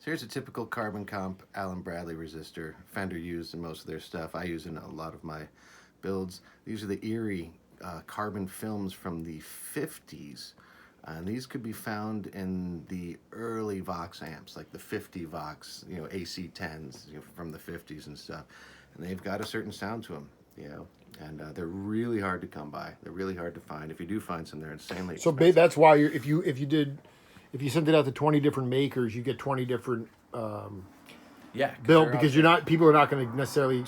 here's a typical carbon comp Allen Bradley resistor. Fender used in most of their stuff. I use in a lot of my builds. These are the Erie carbon films from the 50s. And these could be found in the early Vox amps, like the 50 Vox, AC10s, from the 50s and stuff. And they've got a certain sound to them, and they're really hard to come by. They're really hard to find. If you do find some, they're insanely So expensive. that's why if you send it out to 20 different makers, you get 20 different build because people are not going to necessarily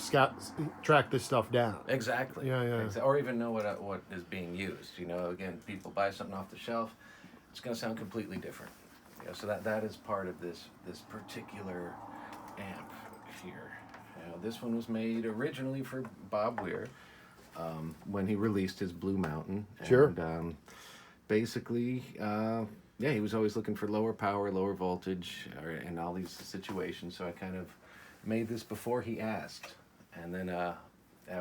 track this stuff down. Exactly. Yeah. Or even know what is being used. Again, people buy something off the shelf, it's going to sound completely different. So that is part of this particular amp here. This one was made originally for Bob Weir when he released his Blue Mountain. Sure. And basically, he was always looking for lower power, lower voltage, in all these situations. So I kind of made this before he asked. And then I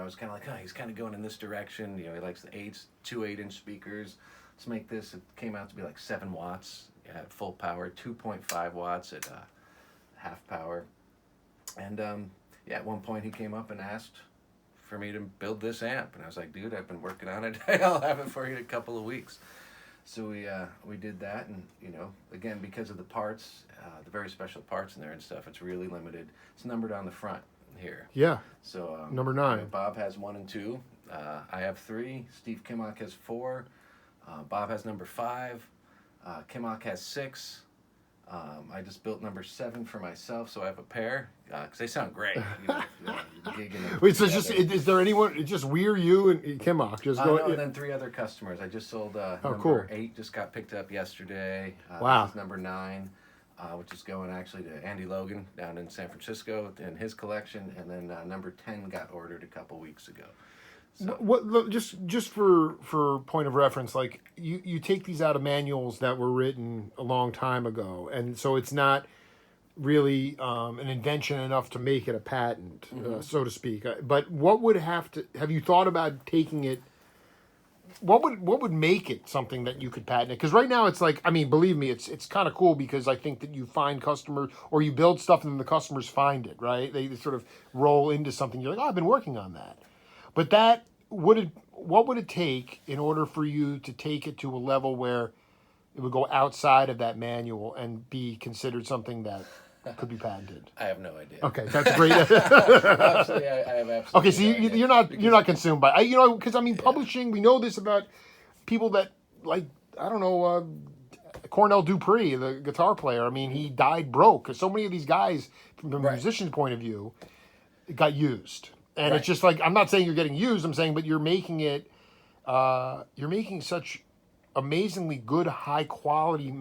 was kind of like, he's kind of going in this direction. He likes the 2 8-inch speakers. Let's make this. It came out to be like 7 watts at full power, 2.5 watts at half power. And at one point he came up and asked for me to build this amp. And I was like, dude, I've been working on it. I'll have it for you in a couple of weeks. So we did that, and again, because of the parts, the very special parts in there and stuff, it's really limited. It's numbered on the front here. Yeah. So number 9. Bob has 1 and 2. I have 3. Steve Kimmock has 4. Bob has number 5. Kimmock has 6. I just built number 7 for myself, so I have a pair because they sound great. Wait, so is there anyone? It's just Weir, you, and Kimmock. Just no, and then 3 other customers. I just sold number cool. 8. Just got picked up yesterday. Wow. This is number 9, which is going actually to Andy Logan down in San Francisco in his collection, and then number 10 got ordered a couple weeks ago. So. What just for point of reference, like you take these out of manuals that were written a long time ago, and so it's not really an invention enough to make it a patent, so to speak. But what would have you thought about taking it? What would make it something that you could patent it? Because right now it's like, I mean, believe me, it's kind of cool because I think that you find customers or you build stuff and then the customers find it, right? They sort of roll into something. You're like, oh, I've been working on that. But what would it take in order for you to take it to a level where it would go outside of that manual and be considered something that could be patented? I have no idea. Okay, that's great. Absolutely, I have absolutely. Okay, so you're not consumed by because I mean publishing. We know this about people that like Cornell Dupree, the guitar player. I mean, he died broke. So many of these guys, from the musician's point of view, got used. And it's just like, I'm not saying you're getting used, I'm saying, but you're making it, you're making such amazingly good, high quality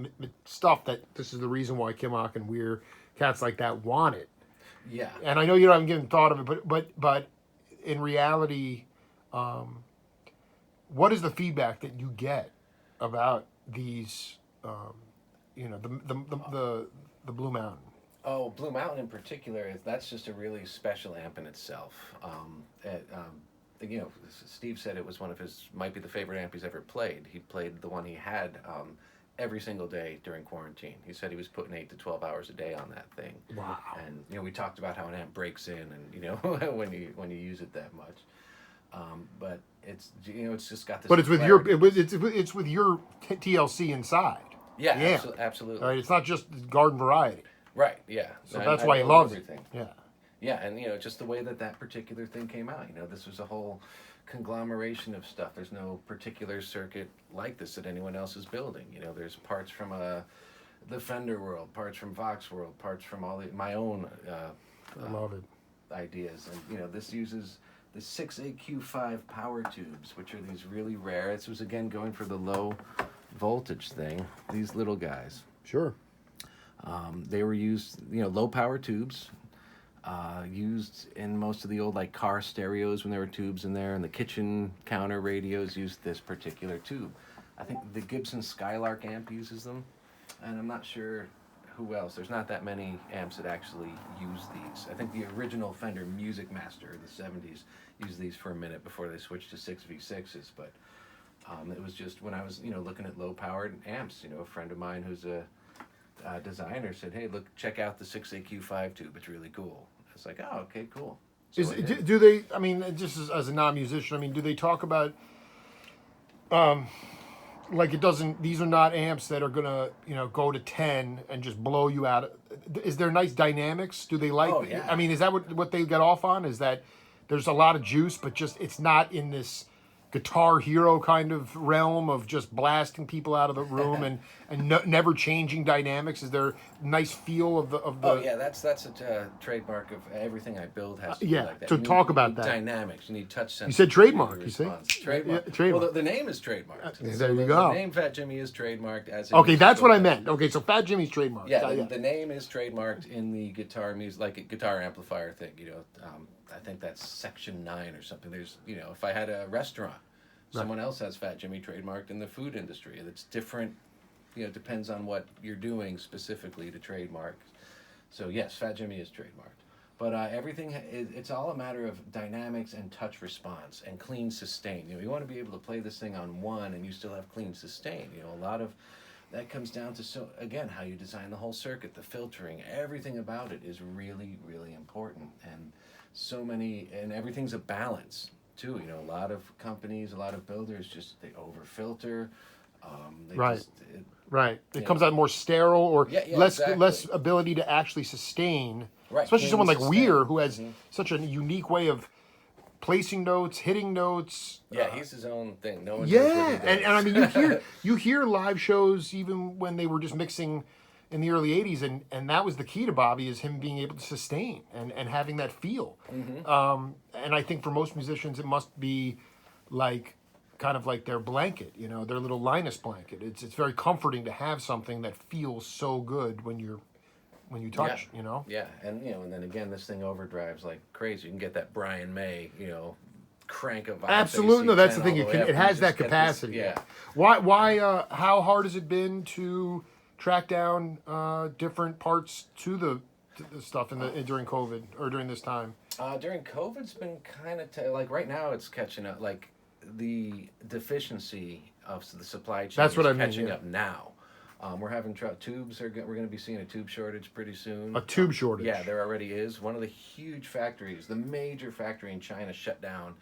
stuff that this is the reason why Kimmock and Weir, cats like that, want it. Yeah. And I know you haven't given thought of it, but in reality, what is the feedback that you get about these, the Blue Mountain? Oh, Blue Mountain in particular, that's just a really special amp in itself. Steve said it was might be the favorite amp he's ever played. He played the one he had every single day during quarantine. He said he was putting 8 to 12 hours a day on that thing. Wow. And we talked about how an amp breaks in, and when you use it that much. But it's just got this. But it's with it's with your TLC inside. Yeah. Absolutely. All right, it's not just garden variety. Right, yeah. So that's why he loves everything. It. Yeah, and just the way that particular thing came out. This was a whole conglomeration of stuff. There's no particular circuit like this that anyone else is building. There's parts from the Fender world, parts from Vox world, parts from my own I love it. ideas. And this uses the 6AQ5 power tubes, which are these really rare. This was again going for the low voltage thing. These little guys. Sure. They were used, low power tubes, used in most of the old car stereos when there were tubes in there, and the kitchen counter radios used this particular tube. I think the Gibson Skylark amp uses them, and I'm not sure who else. There's not that many amps that actually use these. I think the original Fender Music Master, the 70s, used these for a minute before they switched to 6V6s, but it was just when I was, looking at low-powered amps, a friend of mine who's a designer said, "Hey, look, check out the 6AQ5 tube. It's really cool." I was like, "Oh, okay, cool." So Is I do, did. do they? I mean, just as a non-musician, I mean, do they talk about like it doesn't? These are not amps that are gonna go to 10 and just blow you out. Is there nice dynamics? Do they like? Oh yeah. I mean, is that what they get off on? Is that there's a lot of juice, but just it's not in this Guitar Hero kind of realm of just blasting people out of the room and never changing dynamics. Is there a nice feel of the? Oh yeah, that's a trademark of everything I build has to be Yeah. like that. So talk about you need that. dynamics. You need touch You sensitivity. said trademark. You say Trademark. Yeah, trademark. Well, the name is trademarked. There you the, go. The name Fat Jimmy is trademarked as. A Okay, that's musical what I thing. meant. Okay, so Fat Jimmy's trademark. Yeah, the name is trademarked in the guitar music, like a guitar amplifier thing. I think that's Section 9 or something. There's, if I had a restaurant, someone else has Fat Jimmy trademarked in the food industry. It's different. Depends on what you're doing specifically to trademark. So yes, Fat Jimmy is trademarked. But everything, it's all a matter of dynamics and touch response and clean sustain. You want to be able to play this thing on one and you still have clean sustain. A lot of that comes down to, again, how you design the whole circuit, the filtering, everything about it is really, really important. And everything's a balance too. A lot of companies, a lot of builders they over filter. Right. Right. It Yeah. comes out more sterile or Yeah, less exactly. less ability to actually sustain. Right, Especially clean someone like sustain. Weir who has such a unique way of placing notes, hitting notes. Yeah, he's his own thing. No one knows what he Yeah, does. and I mean you hear live shows even when they were just mixing in the early '80s, and that was the key to Bobby is him being able to sustain and having that feel. And I think for most musicians it must be like kind of like their blanket, their little Linus blanket. It's very comforting to have something that feels so good when you touch. Yeah, and then again, this thing overdrives like crazy. You can get that Brian May, crank of Absolutely, no. That's the thing. It has that capacity. Yeah. Why? How hard has it been to track down different parts to the stuff during COVID or during this time? During COVID's been kind of like right now it's catching up. Like the deficiency of the supply chain That's what is I mean, catching yeah. up now. We're having tubes. We're going to be seeing a tube shortage pretty soon. A tube shortage. Yeah, there already is. One of the huge factories, the major factory in China, shut down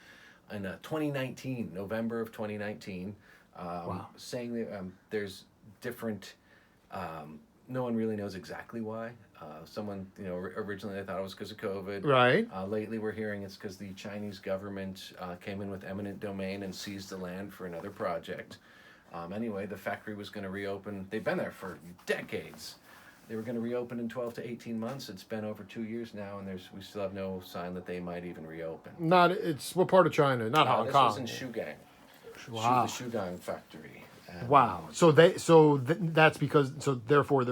in 2019, November of 2019. Wow. Saying that there's different. No one really knows exactly why. Someone, originally they thought it was because of COVID. Right. Lately, we're hearing it's because the Chinese government came in with eminent domain and seized the land for another project. Anyway, the factory was going to reopen. They've been there for decades. They were going to reopen in 12 to 18 months. It's been over 2 years now, and we still have no sign that they might even reopen. It's what part of China? Not Hong This Kong. was in Shugang. Wow. The Shugang factory. And, Wow. That's because therefore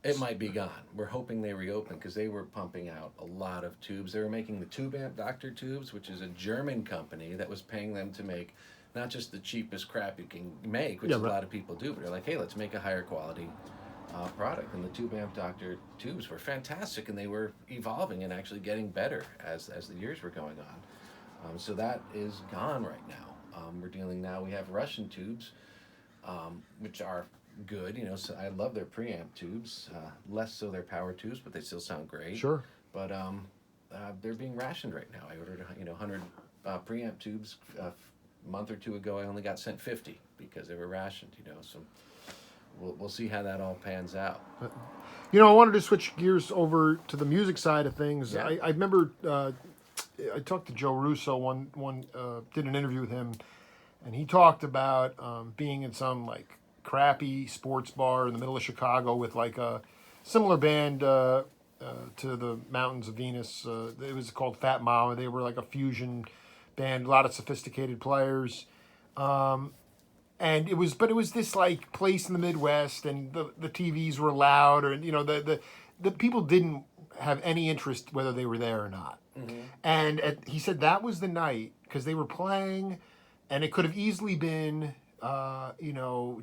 It might be gone. We're hoping they reopen because they were pumping out a lot of tubes. They were making the Tube Amp Doctor tubes, which is a German company that was paying them to make not just the cheapest crap you can make, which a lot of people do, but they're like, hey, let's make a higher quality product. And the Tube Amp Doctor tubes were fantastic, and they were evolving and actually getting better as the years were going on. So that is gone right now. We're dealing now. We have Russian tubes, which are good. So I love their preamp tubes. Less so their power tubes, but they still sound great. Sure. But they're being rationed right now. I ordered 100 preamp tubes a month or two ago. I only got sent 50 because they were rationed. So we'll see how that all pans out. I wanted to switch gears over to the music side of things. Yeah. I remember I talked to Joe Russo did an interview with him, and he talked about being in some like crappy sports bar in the middle of Chicago with like a similar band to the Mountains of Venus. It was called Fat Mama. They were like a fusion band, a lot of sophisticated players. And it was this like place in the Midwest, and the TVs were loud, or the people didn't have any interest whether they were there or not. Mm-hmm. And he said that was the night because they were playing, and it could have easily been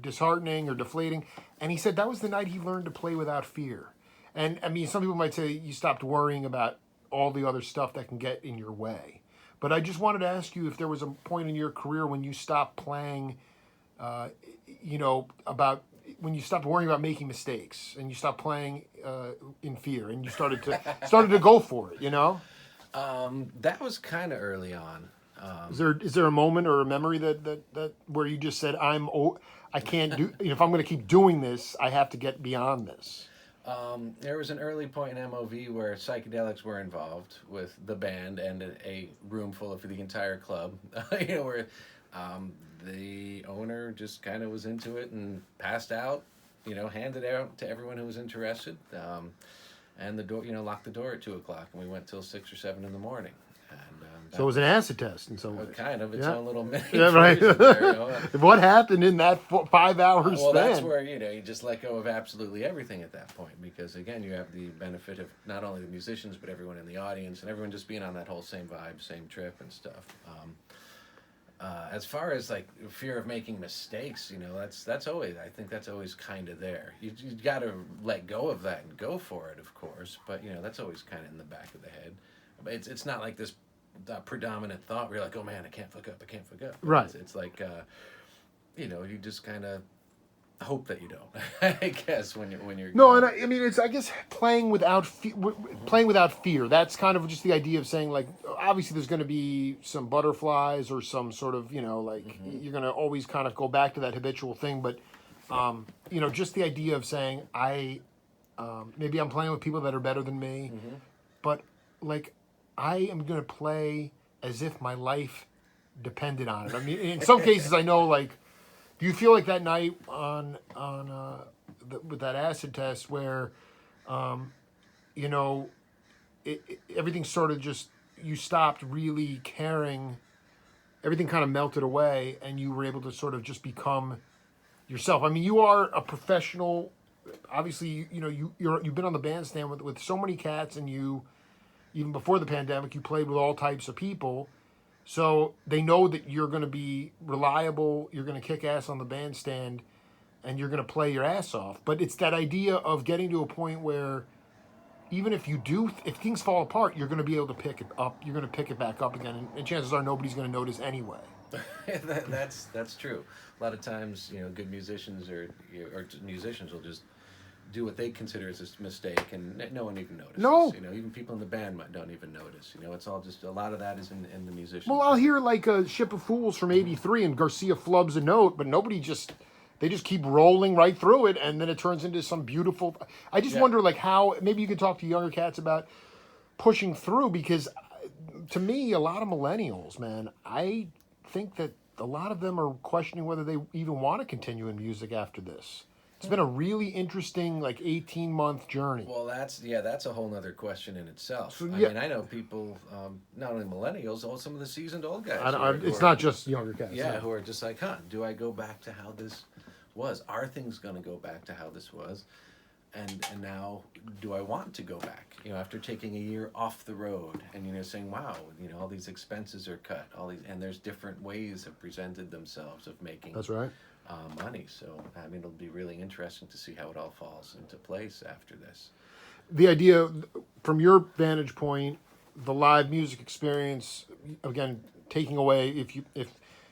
disheartening or deflating. And he said that was the night he learned to play without fear. And I mean, some people might say you stopped worrying about all the other stuff that can get in your way. But I just wanted to ask you if there was a point in your career when you stopped playing, about when you stopped worrying about making mistakes and you stopped playing in fear and you started to go for it? You know, That was kind of early on. is there a moment or a memory that where you just said I can't do, if I'm going to keep doing this, I have to get beyond this. There was an early point in MOV where psychedelics were involved with the band and a room full of the entire club. Where the owner just kind of was into it and passed out. Handed out to everyone who was interested. And the door, locked the door at 2:00, and we went till 6 or 7 in the morning. And So it was an acid test in some ways. kind of its Yeah. own little mini Yeah, right. version there, What happened in that 5 hours Well, span? that's where you just let go of absolutely everything at that point, because again, you have the benefit of not only the musicians but everyone in the audience and everyone just being on that whole same vibe, same trip and stuff. As far as like fear of making mistakes, that's always, I think that's always kind of there. You got to let go of that and go for it, of course. But that's always kind of in the back of the head. But it's not like this predominant thought where you're like, oh man, I can't fuck up. Right. It's like you just kind of hope that you don't. I guess when you're No, and I mean it's, I guess, playing without fear. That's kind of just the idea of saying, like, obviously there's going to be some butterflies or some sort of, you're going to always kind of go back to that habitual thing, but just the idea of saying maybe I'm playing with people that are better than me, but like I am going to play as if my life depended on it. I mean, in some cases I know, like, do you feel like that night with that acid test where, everything sort of just, you stopped really caring, everything kind of melted away, and you were able to sort of just become yourself? I mean, you are a professional. Obviously, you've been on the bandstand with so many cats, and even before the pandemic, you played with all types of people. So they know that you're going to be reliable, you're going to kick ass on the bandstand, and you're going to play your ass off. But it's that idea of getting to a point where even if if things fall apart, you're going to be able to pick it up. You're going to pick it back up again, and chances are nobody's going to notice anyway. That's true. A lot of times, good musicians or musicians will just do what they consider as a mistake, and no one even notices. No. Even people in the band don't even notice. It's all just, a lot of that is in the musicians. Well, I'll hear like a Ship of Fools from '83, and Garcia flubs a note, but they just keep rolling right through it, and then it turns into some beautiful. I just wonder, like, how maybe you could talk to younger cats about pushing through, because to me, a lot of millennials, man, I think that a lot of them are questioning whether they even want to continue in music after this. It's been a really interesting, like, 18-month journey. Well, that's a whole other question in itself. So, I mean, I know people, not only millennials, some of the seasoned old guys. It's not just younger cats. Yeah, who are just like, do I go back to how this was? Are things going to go back to how this was? And now, do I want to go back? After taking a year off the road, and saying, wow, all these expenses are cut, and there's different ways have presented themselves of making. That's right. Money. So, I mean, it'll be really interesting to see how it all falls into place after this. The idea, from your vantage point, the live music experience, again, taking away, if you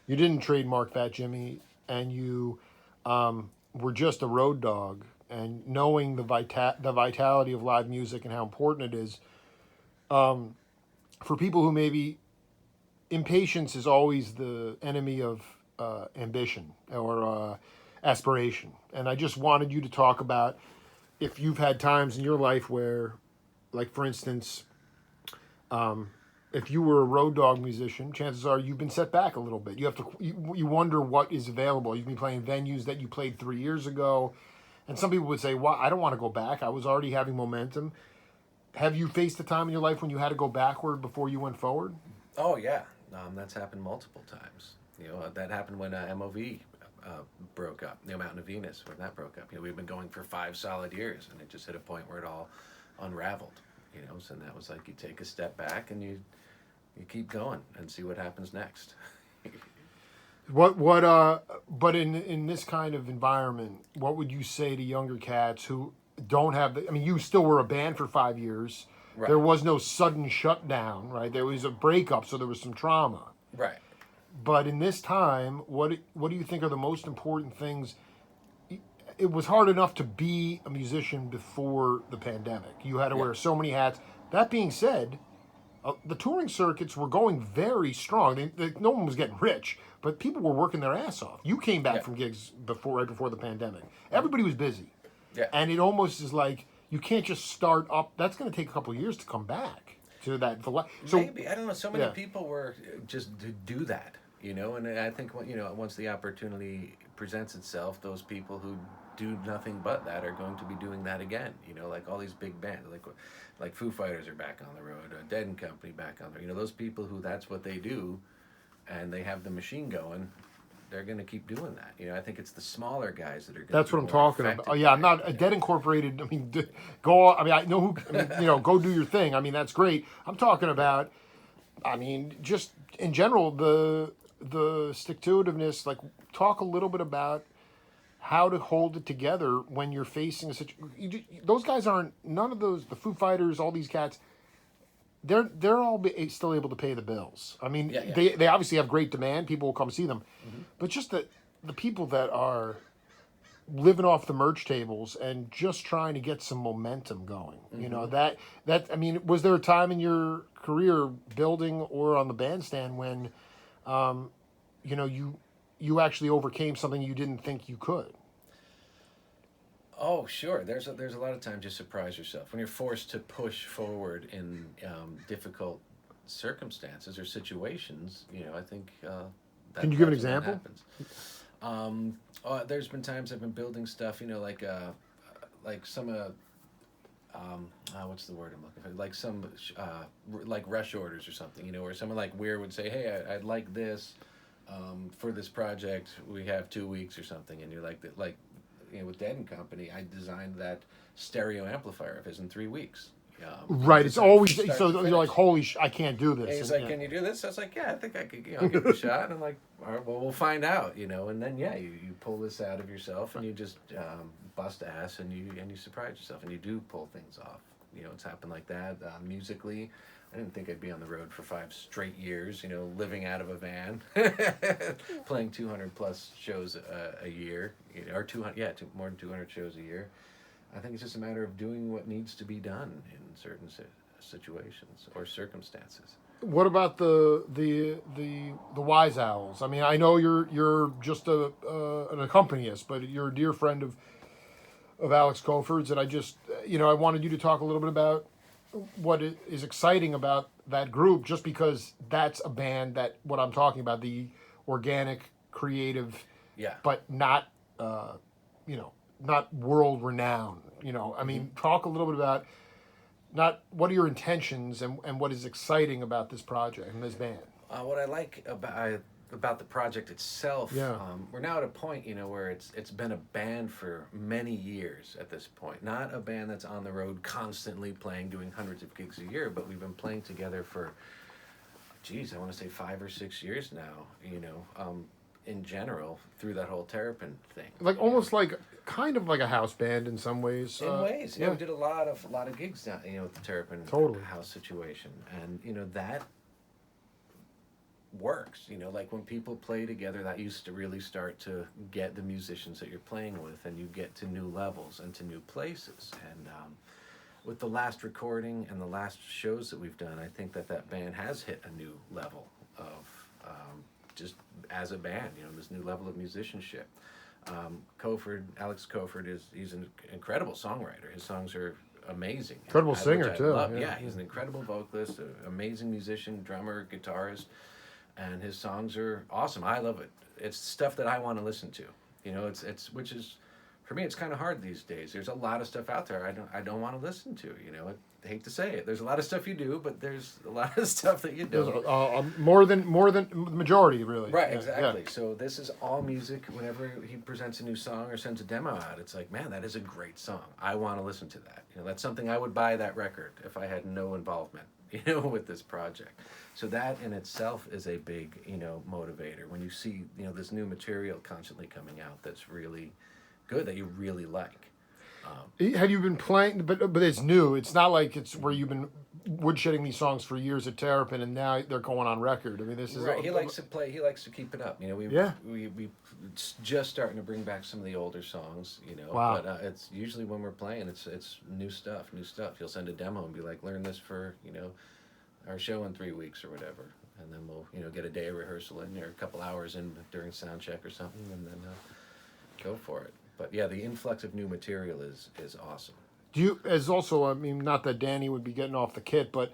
didn't trademark Fat Jimmy and you were just a road dog, and knowing the vitality of live music and how important it is, for people who maybe, impatience is always the enemy of ambition or aspiration. And I just wanted you to talk about if you've had times in your life where, like, for instance, if you were a road dog musician, chances are you've been set back a little bit. You have to, you wonder what is available. You've been playing venues that you played 3 years ago, and some people would say, well, I don't want to go back. I was already having momentum. Have you faced a time in your life when you had to go backward before you went forward? Oh yeah, that's happened multiple times. That happened when MOV broke up. Mountain of Venus, when that broke up. We've been going for 5 solid years, and it just hit a point where it all unraveled. So that was like, you take a step back and you keep going and see what happens next. But in this kind of environment, what would you say to younger cats who don't have I mean, you still were a band for 5 years. Right. There was no sudden shutdown, right? There was a breakup, so there was some trauma. Right. But in this time, what do you think are the most important things? it was hard enough to be a musician before the pandemic. You had to wear so many hats. That being said, the touring circuits were going very strong. No one was getting rich, but people were working their ass off. You came back from gigs right before the pandemic. Everybody was busy. Yeah. And it almost is like you can't just start up. That's going to take a couple of years to come back to that. So maybe, I don't know. So many people were just to do that, and I think once the opportunity presents itself, those people who do nothing but that are going to be doing that again. Like all these big bands, like Foo Fighters are back on the road, Dead and Company back on the road. Those people who that's what they do, and they have the machine going. They're going to keep doing that. I think it's the smaller guys that are going to that's what I'm talking about. Oh, yeah, I'm not Dead Incorporated. I mean, go. I mean, I know who. I mean, go do your thing. I mean, that's great. I'm talking about. I mean, just in general, the stick-to-itiveness. Like, talk a little bit about how to hold it together when you're facing a situation. Those guys aren't. None of those. The Foo Fighters, all these cats. They're all still able to pay the bills. I mean, they obviously have great demand. People will come see them, but just the people that are living off the merch tables and just trying to get some momentum going. That I mean, was there a time in your career, building or on the bandstand, when you actually overcame something you didn't think you could? Oh, sure. There's a lot of times you surprise yourself when you're forced to push forward in difficult circumstances or situations. I think. Can you give an example? There's been times I've been building stuff. Like some what's the word I'm looking for? Like some like rush orders or something. Where someone like Weir would say, "Hey, I'd like this for this project. We have 2 weeks or something," and you're like, with Dead and Company, I designed that stereo amplifier of his in 3 weeks. Right, it's always so you're like, holy I can't do this. And he's like, "Can you do this?" I was like, "Yeah, I think I could. Give it a shot." And I'm like, "All right, well, we'll find out." And then you pull this out of yourself and you just bust ass and you surprise yourself and you do pull things off. It's happened like that. Musically, I didn't think I'd be on the road for 5 straight years. Living out of a van, playing 200 plus shows a year, or 200, more than 200 shows a year. I think it's just a matter of doing what needs to be done in certain situations or circumstances. What about the Wise Owls? I mean, I know you're just an accompanist, but you're a dear friend of Alex Coford's, and I just I wanted you to talk a little bit about what is exciting about that group, just because that's a band that what I'm talking about, the organic, creative, but not not world renowned. I mean, talk a little bit about not what are your intentions and what is exciting about this project and this band. What I like about the project itself, we're now at a point where it's been a band for many years at this point. Not a band that's on the road constantly playing, doing hundreds of gigs a year, but we've been playing together for, I want to say 5 or 6 years now. In general, through that whole Terrapin thing, like almost like kind of like a house band in some ways. We did a lot of gigs down, with the Terrapin house situation, and that works. Like when people play together, that used to really start to get the musicians that you're playing with, and you get to new levels and to new places. And with the last recording and the last shows that we've done, I think that band has hit a new level of just as a band, this new level of musicianship. Alex Coford he's an incredible songwriter. His songs are amazing. Incredible singer too. He's an incredible vocalist, an amazing musician, drummer, guitarist, and his songs are awesome. I love it. It's stuff that I want to listen to. It's which is, for me, it's kind of hard these days. There's a lot of stuff out there I don't want to listen to. I hate to say it. There's a lot of stuff you do, but there's a lot of stuff that you don't. More than the majority, really. Right, exactly. Yeah. So this is all music. Whenever he presents a new song or sends a demo out, it's like, man, that is a great song. I want to listen to that. That's something I would buy that record if I had no involvement, with this project. So that in itself is a big, motivator. When you see, this new material constantly coming out that's really good, that you really like. Have you been playing? But it's new. It's not like it's where you've been woodshedding these songs for years at Terrapin, and now they're going on record. I mean, this is right. He likes to play. He likes to keep it up. We it's just starting to bring back some of the older songs, Wow. But it's usually when we're playing, it's new stuff, new stuff. You'll send a demo and be like, learn this for our show in 3 weeks or whatever, and then we'll get a day of rehearsal in there, a couple hours in during sound check or something, and then go for it. But yeah, the influx of new material is awesome. Do you, as also, I mean, not that Danny would be getting off the kit, but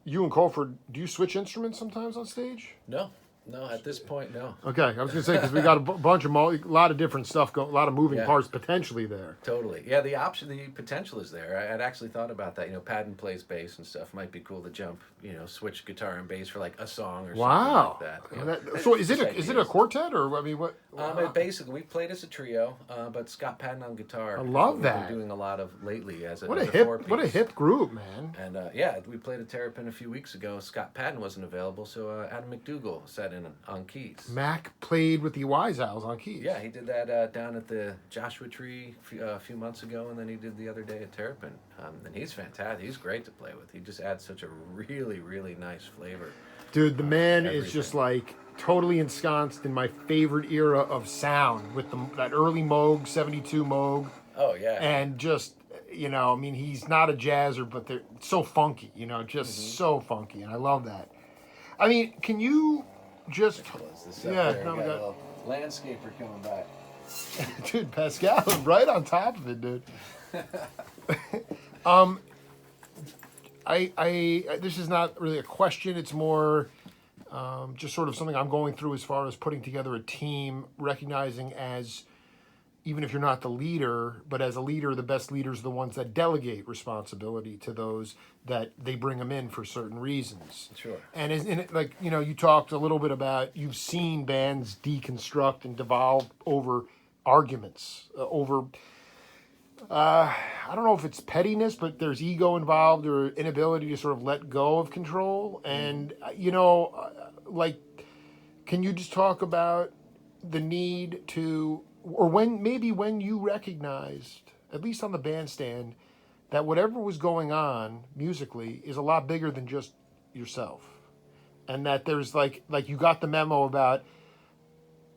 you and Colford, do you switch instruments sometimes on stage? No, no, at this point, no. Okay, I was gonna say because we got a bunch of a lot of different stuff, a lot of moving Yeah. parts potentially there. Totally. Yeah, the potential is there. I'd actually thought about that. Padden plays bass and stuff. Might be cool to jump, switch guitar and bass for like a song or Wow. something like that. So is it Just is it a ideas. quartet or I mean what? Basically, we played as a trio, but Scott Patton on guitar. I is love what that. We've been doing a lot of lately as a What as a a hip four-piece. what a hip group, man. And yeah, we played at Terrapin a few weeks ago. Scott Patton wasn't available, so Adam McDougall sat in on keys. Mac played with the Wise Owls on keys. Yeah, he did that down at the Joshua Tree a few months ago, and then he did the other day at Terrapin. And he's fantastic. He's great to play with. He just adds such a really, really nice flavor. Dude, the man is Everything. just like totally ensconced in my favorite era of sound with that early Moog, 72 Moog. Oh, yeah. And just, I mean, he's not a jazzer, but they're so funky, just so funky. And I love that. I mean, can you just. Close this up Yeah, there. no, we Got a got- little landscaper coming by. Dude, Pascale is right on top of it, dude. I this is not really a question. It's more just sort of something I'm going through as far as putting together a team, recognizing as even if you're not the leader, but as a leader, the best leaders are the ones that delegate responsibility to those that they bring them in for certain reasons. Sure. And like you talked a little bit about you've seen bands deconstruct and devolve over arguments over. I don't know if it's pettiness, but there's ego involved or inability to sort of let go of control. And, like, can you just talk about the need to, or when you recognized, at least on the bandstand, that whatever was going on musically is a lot bigger than just yourself. And that there's like you got the memo about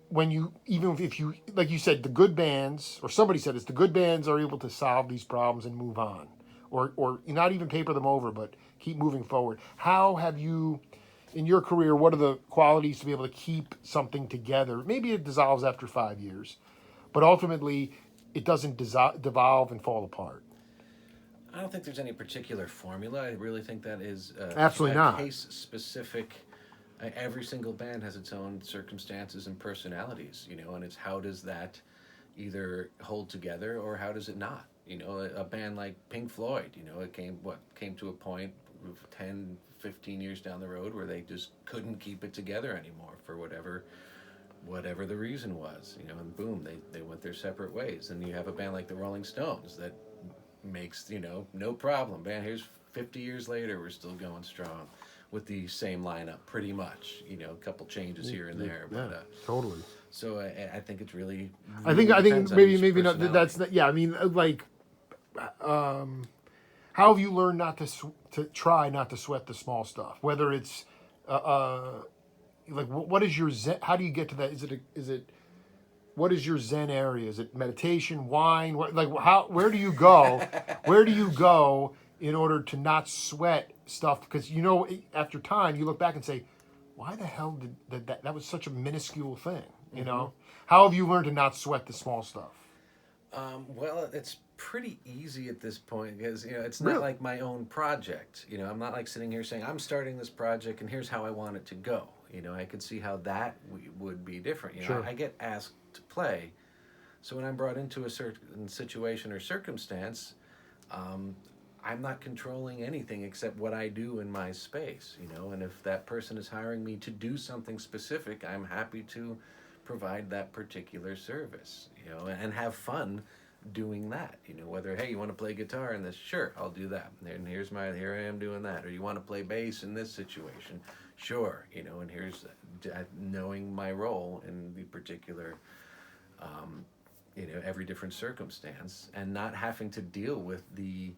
when you, even if you, like you said, the good bands, or somebody said this, the good bands are able to solve these problems and move on. Or not even paper them over, but keep moving forward. How have you, in your career, what are the qualities to be able to keep something together? Maybe it dissolves after 5 years, but ultimately it doesn't devolve and fall apart. I don't think there's any particular formula. I really think that is Absolutely not. case specific. Every single band has its own circumstances and personalities, and it's how does that either hold together or how does it not? A band like Pink Floyd, it came to a point 10, 15 years down the road where they just couldn't keep it together anymore for whatever the reason was, and boom, they went their separate ways. And you have a band like the Rolling Stones that makes, no problem. Band, here's 50 years later, we're still going strong with the same lineup, pretty much. A couple changes here and there, Yeah, but totally. so I think it's really. I think depends on maybe each maybe not. personality. That's not, yeah. I mean, like, how have you learned not to try not to sweat the small stuff? Whether it's like what is your zen? How do you get to that? Is it what is your zen area? Is it meditation, wine? Where do you go? Where do you go in order to not sweat stuff? Because after time you look back and say, why the hell did that was such a minuscule thing? How have you learned to not sweat the small stuff? Well, it's pretty easy at this point because it's not Really? like my own project. I'm not like sitting here saying I'm starting this project and here's how I want it to go. I could see how that would be different. Sure. I get asked to play, so when I'm brought into a certain situation or circumstance, I'm not controlling anything except what I do in my space. And if that person is hiring me to do something specific, I'm happy to provide that particular service, and have fun doing that. Whether, hey, you want to play guitar in this? Sure, I'll do that. And here I am doing that. Or you want to play bass in this situation? Sure, and here's knowing my role in the particular, every different circumstance, and not having to deal with the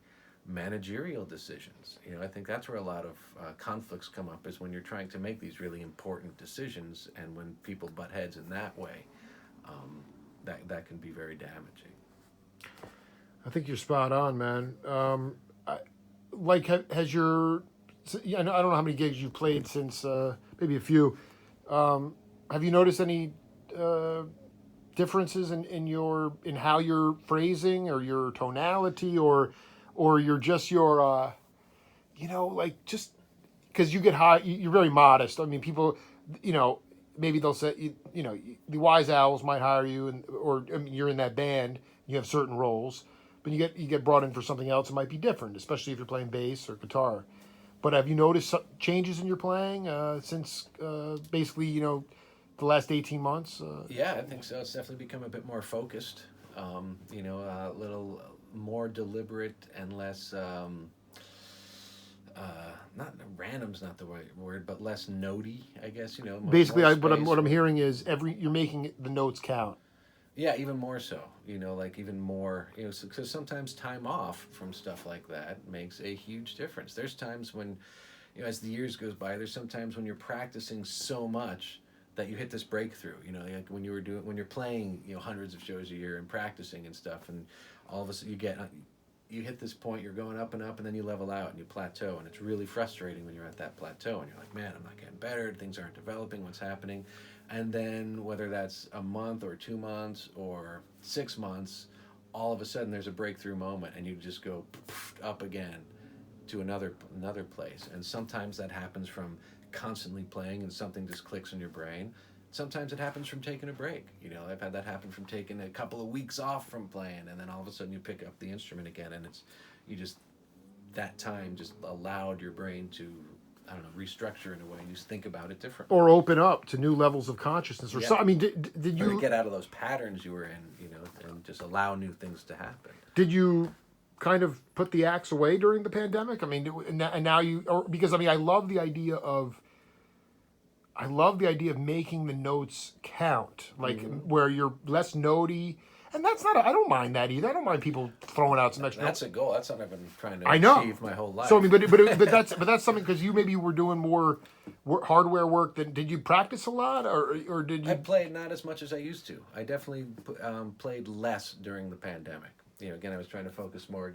managerial decisions. I think that's where a lot of conflicts come up, is when you're trying to make these really important decisions and when people butt heads in that way. that can be very damaging. I think you're spot on, man. Has your, I don't know how many gigs you've played since, maybe a few. Have you noticed any uh, differences in how you're phrasing or your tonality or your like just because you get high, you're very modest. I mean, people, you know, maybe they'll say, the Wise Owls might hire you, or I mean, you're in that band, you have certain roles, but you get brought in for something else. It might be different, especially if you're playing bass or guitar. But have you noticed changes in your playing since basically the last 18 months? Yeah, I think so. It's definitely become a bit more focused. A little more deliberate and less. Not random's not the right word, but less notey, I guess. Basically, More what I'm space. hearing is you're making the notes count. Yeah, even more so. Like even more. Because sometimes time off from stuff like that makes a huge difference. There's times when, as the years goes by, there's sometimes when you're practicing so much that you hit this breakthrough. Like when you're playing, hundreds of shows a year and practicing and stuff, and all of a sudden you hit this point, you're going up, and then you level out and you plateau, and it's really frustrating when you're at that plateau and you're like, man, I'm not getting better, things aren't developing, what's happening? And then whether that's a month or 2 months or 6 months, all of a sudden there's a breakthrough moment and you just go up again to another place. And sometimes that happens from constantly playing and something just clicks in your brain. Sometimes it happens from taking a break. I've had that happen from taking a couple of weeks off from playing, and then all of a sudden you pick up the instrument again, and you just that time just allowed your brain to, I don't know, restructure in a way, and you just think about it differently. Or open up to new levels of consciousness, or Yeah. so. I mean, did Or to you get out of those patterns you were in, and just allow new things to happen. did you kind of put the axe away during the pandemic? I mean, and now because I mean, I love the idea of making the notes count, like where you're less notey, and that's not. I don't mind that either. I don't mind people throwing out some extra. That's a goal. That's something I've been trying to I know. achieve my whole life. So I mean, but that's something because you maybe were doing more hardware work. Did you practice a lot, or did I you? played not as much as I used to. I definitely played less during the pandemic. Again, I was trying to focus more,